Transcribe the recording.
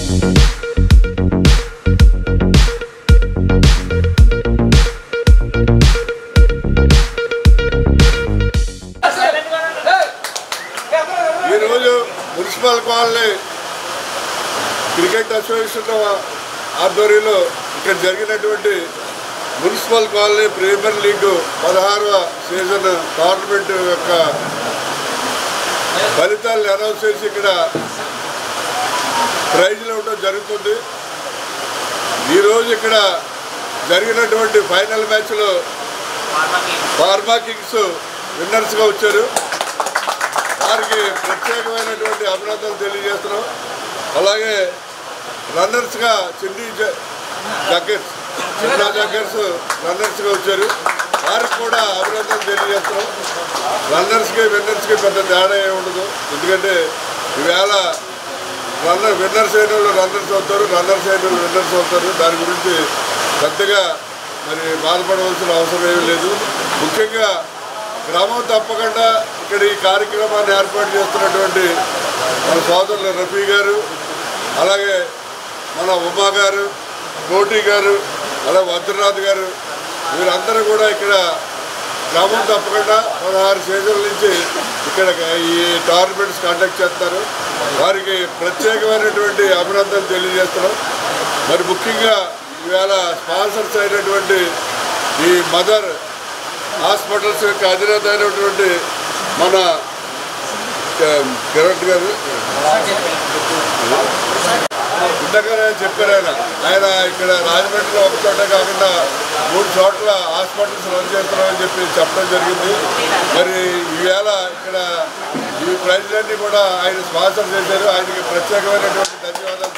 ఈరోజు municipal colony cricket association ఆధ్వర్యంలో ఇక్కడ జరిగినటువంటి మున్సిపల్ కాలనీ ప్రీమియర్ లీగ్ 16వ సీజన్ టోర్నమెంట్ యొక్క ఫలితాలను అనౌన్స్ చేసి ఇక్కడ ప్రైజ్లు ఇవ్వడం జరుగుతుంది. ఈరోజు ఇక్కడ జరిగినటువంటి ఫైనల్ మ్యాచ్లో ఫార్మా కింగ్స్ విన్నర్స్గా వచ్చారు. వారికి ప్రత్యేకమైనటువంటి అభినందనలు తెలియజేస్తున్నాం. అలాగే రన్నర్స్గా చిన్న జగ్గర్స్ రన్నర్స్గా వచ్చారు. వారికి కూడా అభినందనలు తెలియజేస్తున్నాం. రన్నర్స్కి విన్నర్స్కి పెద్ద తేడా ఏమి ఉండదు. ఎందుకంటే ఈవేళ విన్నర్స్ అయిన వాళ్ళు రన్నర్స్ అవుతారు, రన్నర్స్ అయిన వాళ్ళు విన్నర్స్ అవుతారు. దాని గురించి పెద్దగా మరి బాధపడవలసిన అవసరం ఏమీ లేదు. ముఖ్యంగా గ్రామం తప్పకుండా ఇక్కడ ఈ కార్యక్రమాన్ని ఏర్పాటు చేస్తున్నటువంటి మన సోదరులు రఫీ గారు, అలాగే మన ఉమా గారు, కోటి గారు, అలాగే వజ్రనాథ్ గారు, వీరందరూ కూడా ఇక్కడ గ్రామం తప్పకుండా 16 సీజన్ల నుంచి ఇక్కడ ఈ టోర్నమెంట్స్ కండక్ట్ చేస్తారు. వారికి ప్రత్యేకమైనటువంటి అభినందనలు తెలియజేస్తున్నాం. మరి ముఖ్యంగా ఈవేళ స్పాన్సర్స్ అయినటువంటి ఈ మదర్ హాస్పిటల్స్ యొక్క అధినేత అయినటువంటి మన కిరణ్ గారు ఇంతగానే చెప్పారు. ఆయన ఇక్కడ రాజమండ్రిలో ఒక చోట కాకుండా 3 చోట్ల హాస్పిటల్స్ రన్ చేస్తున్నామని చెప్పడం జరిగింది. మరి ఈవేళ ఇక్కడ ఈ ప్రైజ్లన్నీ కూడా ఆయన స్పాన్సర్ చేశారు. ఆయనకి ప్రత్యేకమైనటువంటి ధన్యవాదాలు.